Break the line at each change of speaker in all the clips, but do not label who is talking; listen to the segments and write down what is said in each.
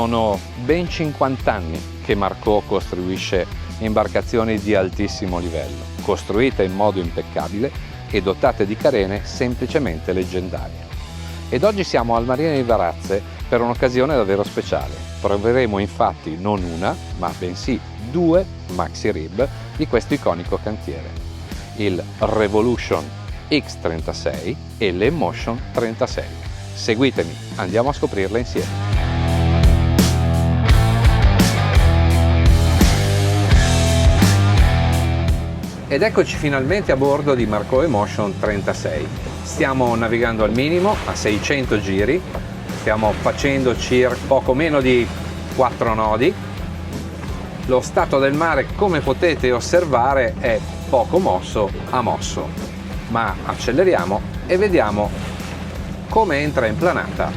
Sono ben 50 anni che Marco costruisce imbarcazioni di altissimo livello, costruite in modo impeccabile e dotate di carene semplicemente leggendarie. Ed oggi siamo al Marina di Varazze per un'occasione davvero speciale. Proveremo infatti non una, ma bensì due maxi rib di questo iconico cantiere, il Revolution X36 e l'Emotion 36. Seguitemi, andiamo a scoprirle insieme. Ed eccoci finalmente a bordo di Marco Emotion 36. Stiamo navigando al minimo, a 600 giri, stiamo facendo circa poco meno di 4 nodi. Lo stato del mare, come potete osservare, è poco mosso a mosso. Ma acceleriamo e vediamo come entra in planata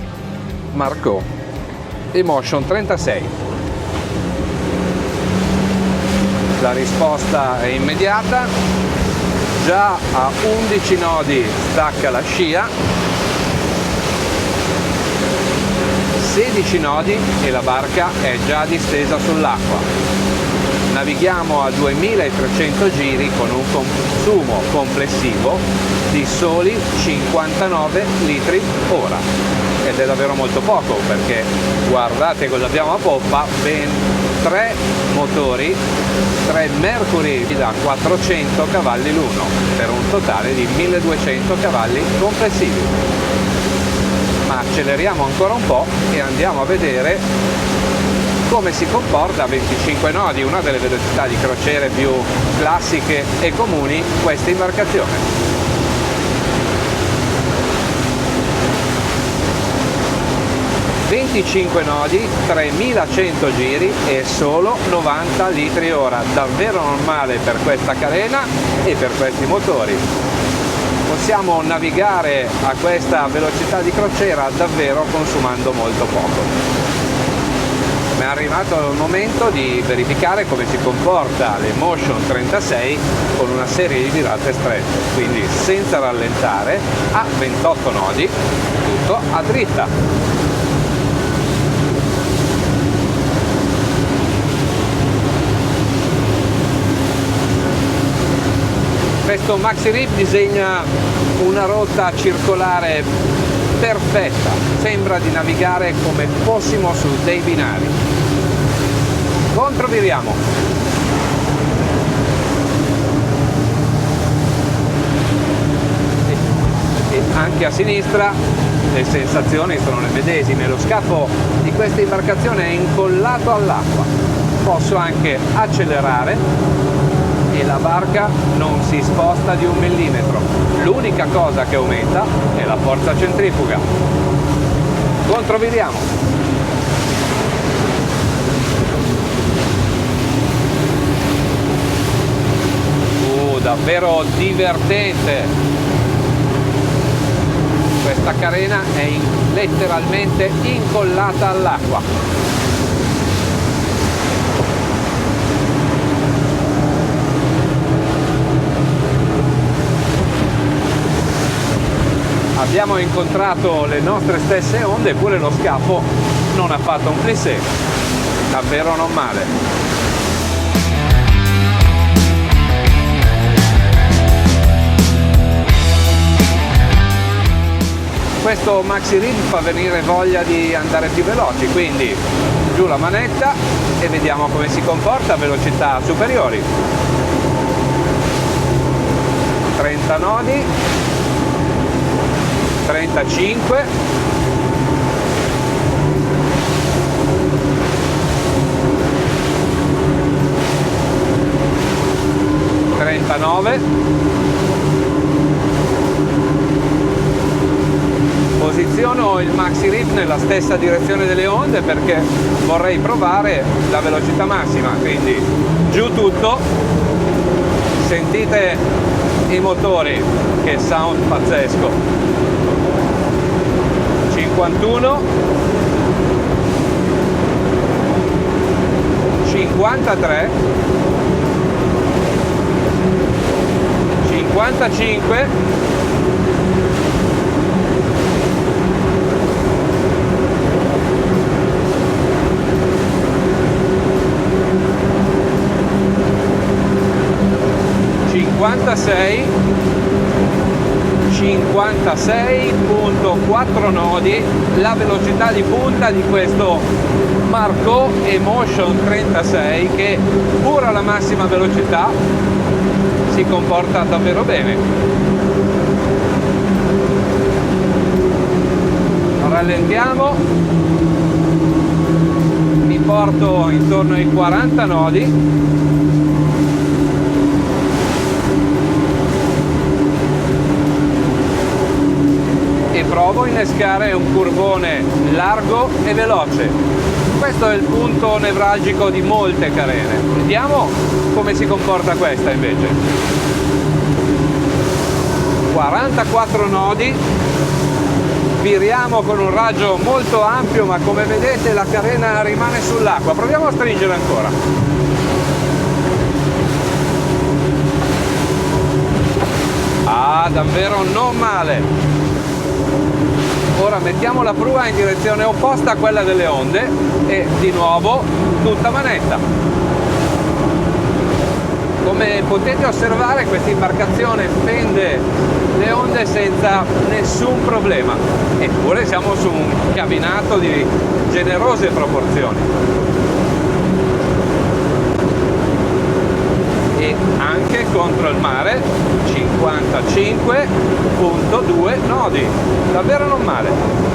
Marco Emotion 36. La risposta è immediata, già a 11 nodi stacca la scia, 16 nodi e la barca è già distesa sull'acqua. Navighiamo a 2300 giri con un consumo complessivo di soli 59 litri ora. Ed è davvero molto poco, perché guardate cosa abbiamo a poppa, ben 3 motori, 3 Mercury da 400 cavalli l'uno, per un totale di 1200 cavalli complessivi. Ma acceleriamo ancora un po' e andiamo a vedere come si comporta a 25 nodi, una delle velocità di crociere più classiche e comuni, questa imbarcazione. 25 nodi, 3100 giri e solo 90 litri ora, davvero normale per questa carena e per questi motori. Possiamo navigare a questa velocità di crociera davvero consumando molto poco. Ma è arrivato il momento di verificare come si comporta l'Emotion 36 con una serie di virate strette, quindi senza rallentare, a 28 nodi, tutto a dritta. Questo maxi rib disegna una rotta circolare perfetta, sembra di navigare come fossimo su dei binari. Controviriamo. E anche a sinistra le sensazioni sono le medesime, lo scafo di questa imbarcazione è incollato all'acqua. Posso anche accelerare e la barca non si sposta di 1 millimetro. L'unica cosa che aumenta è la forza centrifuga. Controviriamo. Davvero divertente. Questa carena è letteralmente incollata all'acqua. Abbiamo incontrato le nostre stesse onde, eppure lo scafo non ha fatto un plissé, davvero non male. Questo maxi rib fa venire voglia di andare più veloci, quindi giù la manetta e vediamo come si comporta a velocità superiori. 30 nodi, 35, 39, posiziono il maxi rib nella stessa direzione delle onde perché vorrei provare la velocità massima, quindi giù tutto, sentite i motori, che sound pazzesco. 51, 53, 55, 56, 56.4 nodi la velocità di punta di questo Marco Emotion 36, che pur alla massima velocità si comporta davvero bene. Rallentiamo, mi porto intorno ai 40 nodi e provo a innescare un curvone largo e veloce. Questo è il punto nevralgico di molte carene. Vediamo come si comporta questa invece. 44 nodi, viriamo con un raggio molto ampio, ma come vedete la carena rimane sull'acqua. Proviamo a stringere ancora. Ah, davvero non male. Ora mettiamo la prua in direzione opposta a quella delle onde e di nuovo tutta manetta. Come potete osservare, questa imbarcazione fende le onde senza nessun problema, eppure siamo su un cabinato di generose proporzioni. E anche contro il mare 55.2 nodi, davvero non male.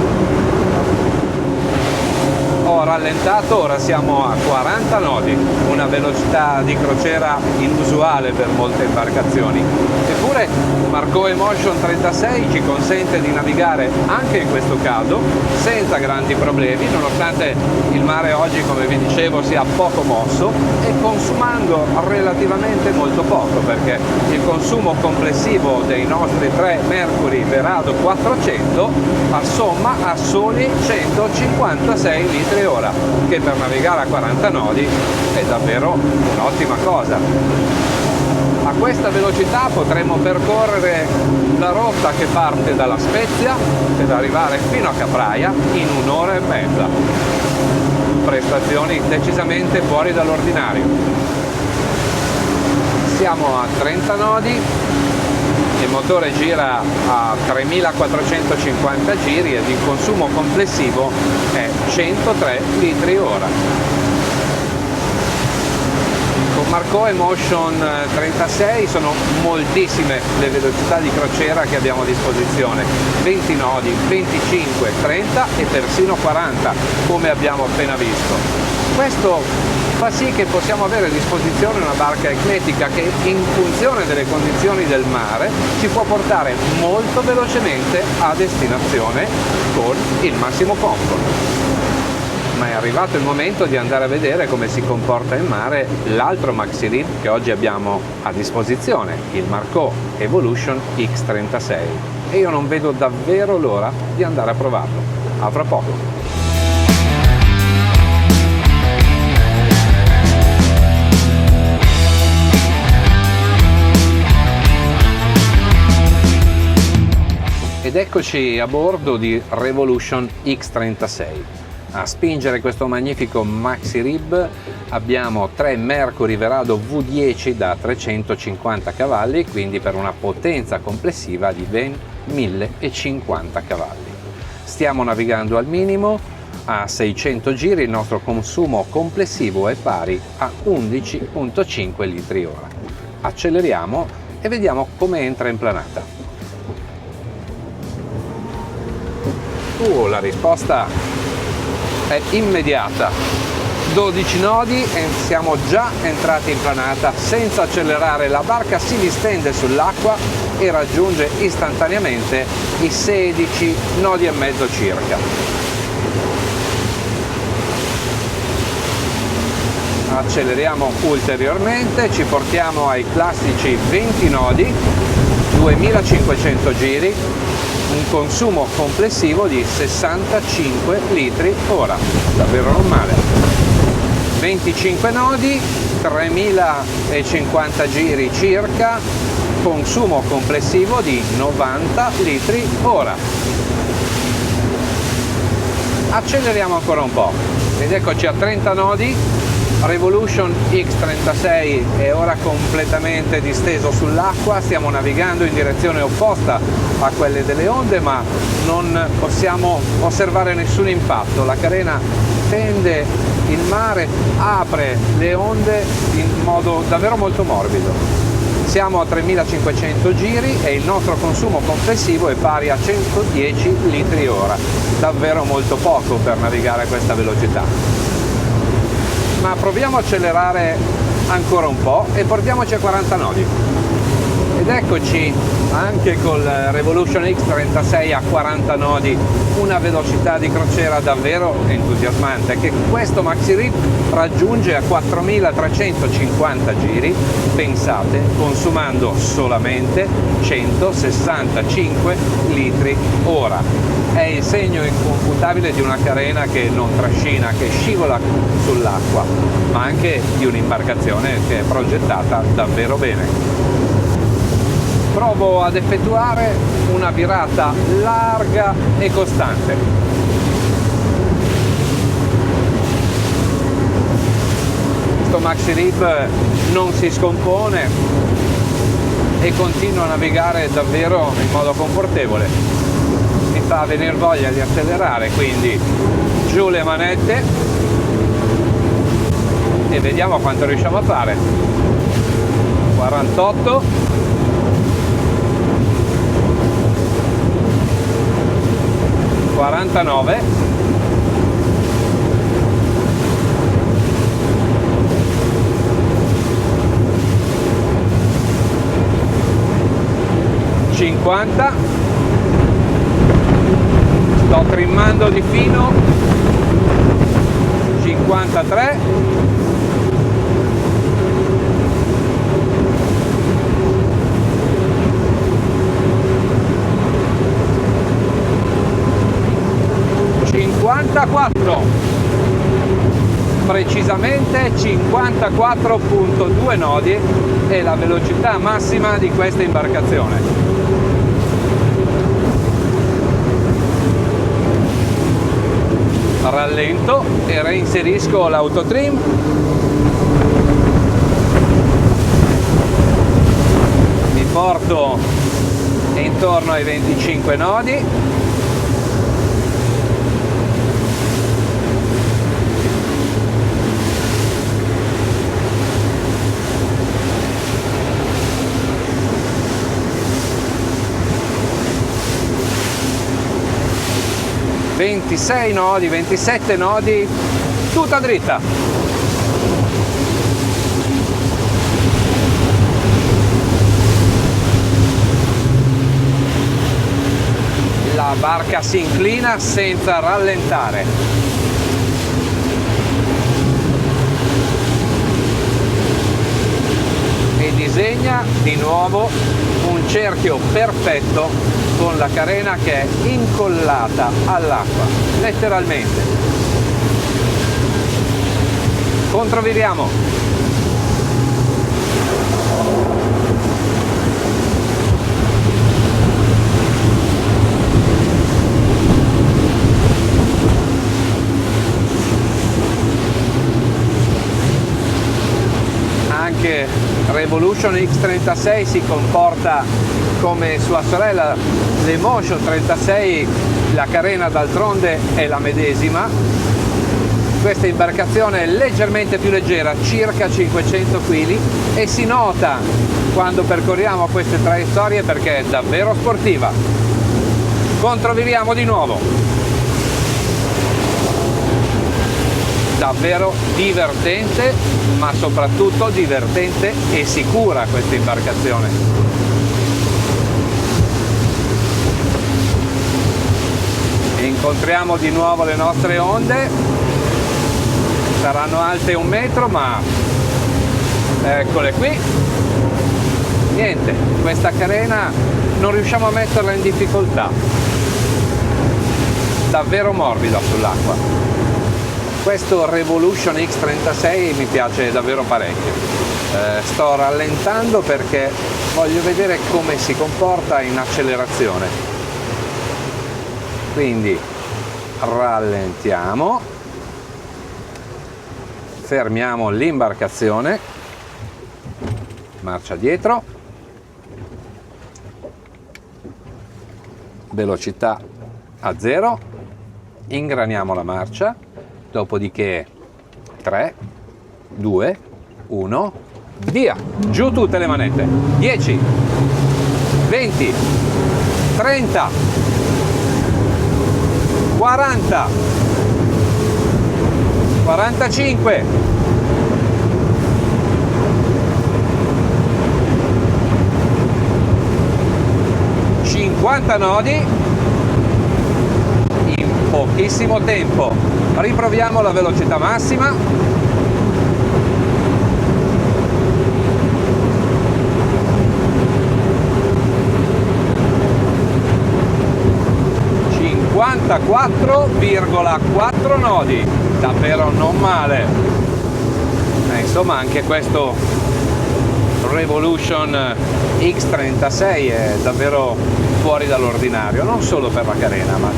Ho rallentato, ora siamo a 40 nodi, una velocità di crociera inusuale per molte imbarcazioni. Eppure Marco Emotion 36 ci consente di navigare anche in questo caso senza grandi problemi, nonostante il mare oggi, come vi dicevo, sia poco mosso e consumando relativamente molto poco, perché il consumo complessivo dei nostri 3 Mercury Verado 400 assomma a soli 156 litri ora, che per navigare a 40 nodi è davvero un'ottima cosa. A questa velocità potremo percorrere la rotta che parte dalla Spezia per arrivare fino a Capraia in un'ora e mezza. Prestazioni decisamente fuori dall'ordinario. Siamo a 30 nodi, il motore gira a 3450 giri ed il consumo complessivo è 103 litri ora. Con Marco Emotion 36 sono moltissime le velocità di crociera che abbiamo a disposizione, 20 nodi, 25, 30 e persino 40, come abbiamo appena visto. Questo fa sì che possiamo avere a disposizione una barca eclettica che, in funzione delle condizioni del mare, ci può portare molto velocemente a destinazione con il massimo comfort. Ma è arrivato il momento di andare a vedere come si comporta in mare l'altro maxi rib che oggi abbiamo a disposizione, il Marco Evolution X36, e io non vedo davvero l'ora di andare a provarlo. A fra poco. Ed eccoci a bordo di Revolution X36. A spingere questo magnifico maxi rib abbiamo 3 Mercury Verado V10 da 350 cavalli, quindi per una potenza complessiva di ben 1050 cavalli. Stiamo navigando al minimo, a 600 giri il nostro consumo complessivo è pari a 11.5 litri ora. Acceleriamo e vediamo come entra in planata. La risposta è immediata. 12 nodi e siamo già entrati in planata. Senza accelerare la barca si distende sull'acqua e raggiunge istantaneamente i 16 nodi e mezzo circa. Acceleriamo ulteriormente, ci portiamo ai classici 20 nodi, 2500 giri, un consumo complessivo di 65 litri ora, davvero non male. 25 nodi, 3050 giri circa, consumo complessivo di 90 litri ora. Acceleriamo ancora un po' ed eccoci a 30 nodi, Revolution X36 è ora completamente disteso sull'acqua, stiamo navigando in direzione opposta a quelle delle onde, ma non possiamo osservare nessun impatto. La carena tende il mare, apre le onde in modo davvero molto morbido. Siamo a 3500 giri e il nostro consumo complessivo è pari a 110 litri ora, davvero molto poco per navigare a questa velocità. Ma proviamo a accelerare ancora un po' e portiamoci a 40 nodi. Ed eccoci anche col Revolution X36 a 40 nodi, una velocità di crociera davvero entusiasmante che questo Maxi Rip raggiunge a 4350 giri, pensate, consumando solamente 165 litri ora. È il segno inconfutabile di una carena che non trascina, che scivola sull'acqua, ma anche di un'imbarcazione che è progettata davvero bene. Provo ad effettuare una virata larga e costante. Questo Maxi Rip non si scompone e continua a navigare davvero in modo confortevole. Mi fa venire voglia di accelerare, quindi giù le manette e vediamo quanto riusciamo a fare. 48, 49, 50, sto trimmando di fino, 53, 54, precisamente 54.2 nodi è la velocità massima di questa imbarcazione. Rallento e reinserisco l'autotrim. Mi porto intorno ai 25 nodi. ...26 nodi, 27 nodi, tutta dritta. La barca si inclina senza rallentare. E disegna di nuovo un cerchio perfetto con la carena che è incollata all'acqua, letteralmente. Controviriamo. Anche Revolution X36 si comporta come sua sorella l'Emotion 36, la carena d'altronde è la medesima. Questa imbarcazione è leggermente più leggera, circa 500 kg, e si nota quando percorriamo queste traiettorie perché è davvero sportiva. Controviriamo di nuovo. Davvero divertente, ma soprattutto divertente e sicura questa imbarcazione. Incontriamo di nuovo le nostre onde, saranno alte 1 metro, ma eccole qui. Niente, questa carena non riusciamo a metterla in difficoltà, davvero morbida sull'acqua. Questo Revolution X36 mi piace davvero parecchio. Sto rallentando perché voglio vedere come si comporta in accelerazione. Quindi rallentiamo, fermiamo l'imbarcazione, marcia dietro, velocità a 0, ingraniamo la marcia, dopodiché 3, 2, 1, via! Giù tutte le manette. 10, 20, 30, 40, 45, 50 nodi in pochissimo tempo. Riproviamo la velocità massima. 54,4 nodi, davvero non male. Insomma, anche questo Revolution X36 è davvero fuori dall'ordinario, non solo per la carena, ma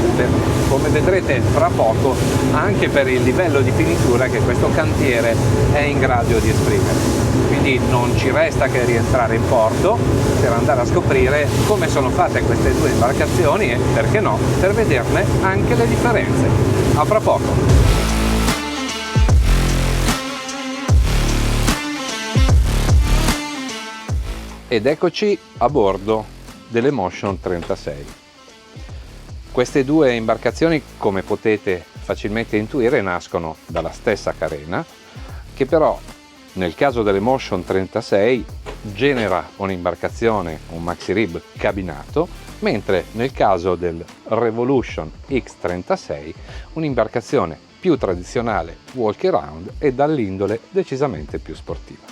come vedrete fra poco anche per il livello di finitura che questo cantiere è in grado di esprimere. Quindi non ci resta che rientrare in porto per andare a scoprire come sono fatte queste due imbarcazioni e, perché no, per vederne anche le differenze. A fra poco! Ed eccoci a bordo dell'Emotion 36. Queste due imbarcazioni, come potete facilmente intuire, nascono dalla stessa carena, che però nel caso dell'Emotion 36 genera un'imbarcazione, un maxi rib cabinato, mentre nel caso del Revolution X36 un'imbarcazione più tradizionale walk around e dall'indole decisamente più sportiva.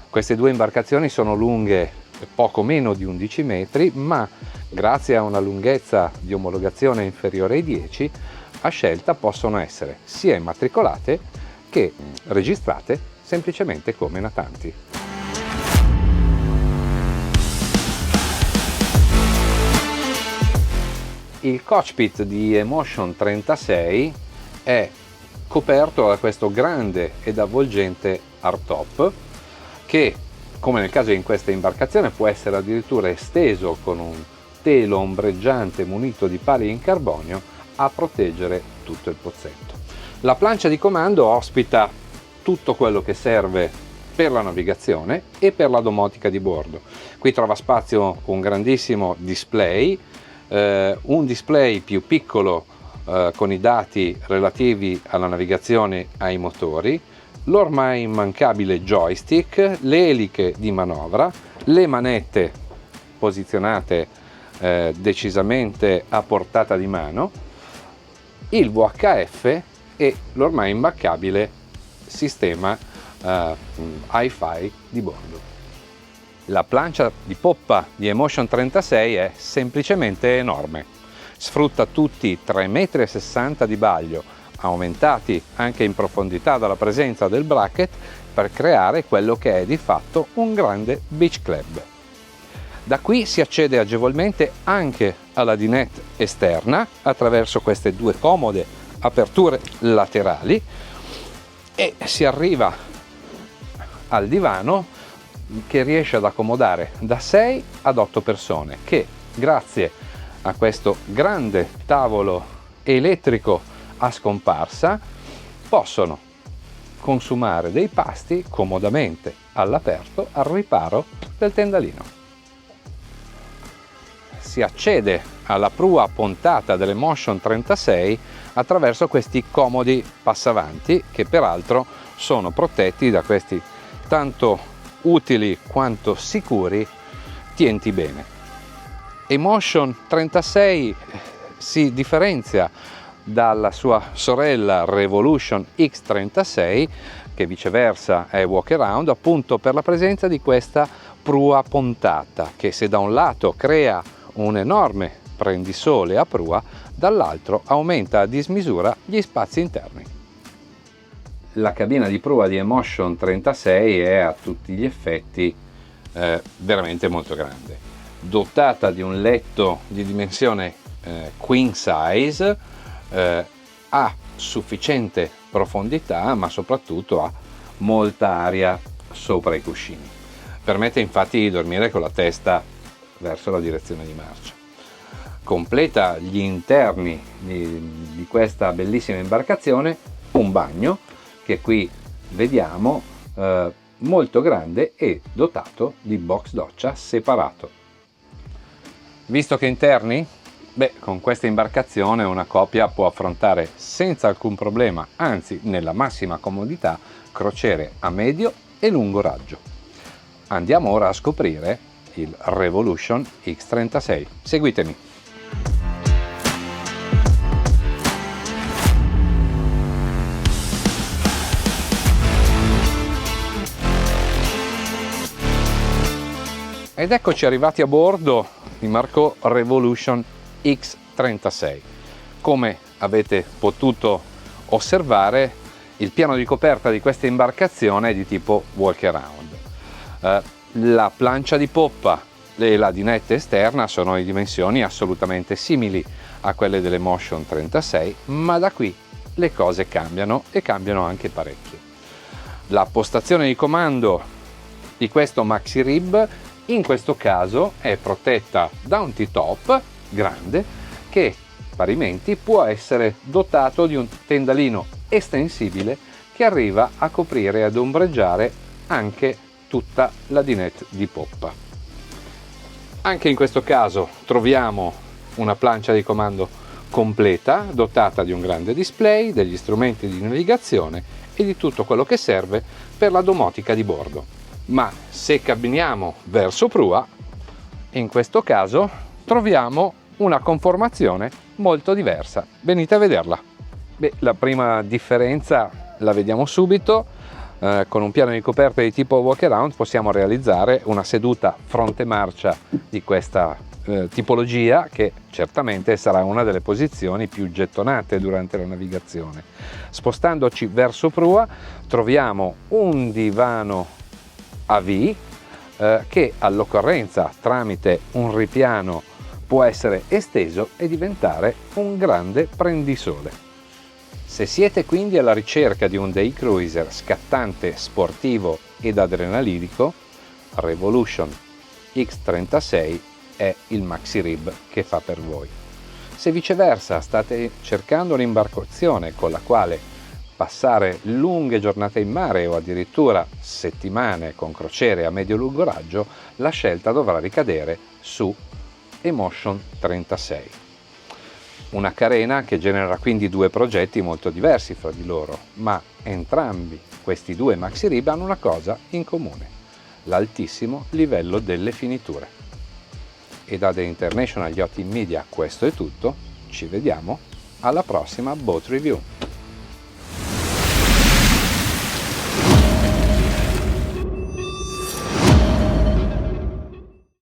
Queste due imbarcazioni sono lunghe poco meno di 11 metri, ma grazie a una lunghezza di omologazione inferiore ai 10, a scelta possono essere sia immatricolate che registrate semplicemente come natanti. Il cockpit di Emotion 36 è coperto da questo grande ed avvolgente hardtop che, come nel caso di questa imbarcazione, può essere addirittura esteso con un telo ombreggiante munito di pali in carbonio a proteggere tutto il pozzetto. La plancia di comando ospita tutto quello che serve per la navigazione e per la domotica di bordo. Qui trova spazio un grandissimo display, un display più piccolo con i dati relativi alla navigazione ai motori, l'ormai immancabile joystick, le eliche di manovra, le manette posizionate decisamente a portata di mano, il VHF e l'ormai immancabile sistema hi-fi di bordo. La plancia di poppa di Emotion 36 è semplicemente enorme, sfrutta tutti i 3,60 m di baglio, aumentati anche in profondità dalla presenza del bracket, per creare quello che è di fatto un grande beach club. Da qui si accede agevolmente anche alla dinette esterna attraverso queste due comode aperture laterali e si arriva al divano che riesce ad accomodare da 6 ad 8 persone che, grazie a questo grande tavolo elettrico a scomparsa, possono consumare dei pasti comodamente all'aperto al riparo del tendalino. Si accede alla prua pontata dell'Emotion 36 attraverso questi comodi passavanti che peraltro sono protetti da questi tanto utili quanto sicuri tienti bene. Emotion 36 si differenzia dalla sua sorella Revolution X36, che viceversa è walk around, appunto per la presenza di questa prua pontata che, se da un lato crea un enorme prendisole a prua, dall'altro aumenta a dismisura gli spazi interni. La cabina di prua di Emotion 36 è a tutti gli effetti veramente molto grande, dotata di un letto di dimensione queen size, ha sufficiente profondità, ma soprattutto ha molta aria sopra i cuscini. Permette infatti di dormire con la testa verso la direzione di marcia. Completa gli interni di questa bellissima imbarcazione un bagno che qui vediamo, molto grande e dotato di box doccia separato. Visto che interni? Beh, con questa imbarcazione una coppia può affrontare senza alcun problema, anzi nella massima comodità, crociere a medio e lungo raggio. Andiamo ora a scoprire il Revolution X36. Seguitemi. Ed eccoci arrivati a bordo di Marco Revolution X36. Come avete potuto osservare, il piano di coperta di questa imbarcazione è di tipo walk around. La plancia di poppa e la dinetta esterna sono di dimensioni assolutamente simili a quelle delle Motion 36, ma da qui le cose cambiano e cambiano anche parecchio. La postazione di comando di questo maxi rib in questo caso è protetta da un T-top grande che parimenti può essere dotato di un tendalino estensibile che arriva a coprire e ad ombreggiare anche tutta la dinette di poppa. Anche in questo caso troviamo una plancia di comando completa dotata di un grande display, degli strumenti di navigazione e di tutto quello che serve per la domotica di bordo. Ma se camminiamo verso prua, in questo caso troviamo una conformazione molto diversa. Venite a vederla. Beh, la prima differenza la vediamo subito. Con un piano di coperta di tipo walk around possiamo realizzare una seduta fronte marcia di questa tipologia, che certamente sarà una delle posizioni più gettonate durante la navigazione. Spostandoci verso prua troviamo un divano a V che all'occorrenza tramite un ripiano può essere esteso e diventare un grande prendisole. Se siete quindi alla ricerca di un day cruiser scattante, sportivo ed adrenalinico, Revolution X36 è il maxi rib che fa per voi. Se viceversa state cercando un'imbarcazione con la quale passare lunghe giornate in mare o addirittura settimane con crociere a medio-lungo raggio, la scelta dovrà ricadere su Emotion 36. Una carena che genera quindi due progetti molto diversi fra di loro, ma entrambi questi due maxi rib hanno una cosa in comune: l'altissimo livello delle finiture. E da The International Yachting Media questo è tutto, ci vediamo alla prossima Boat Review.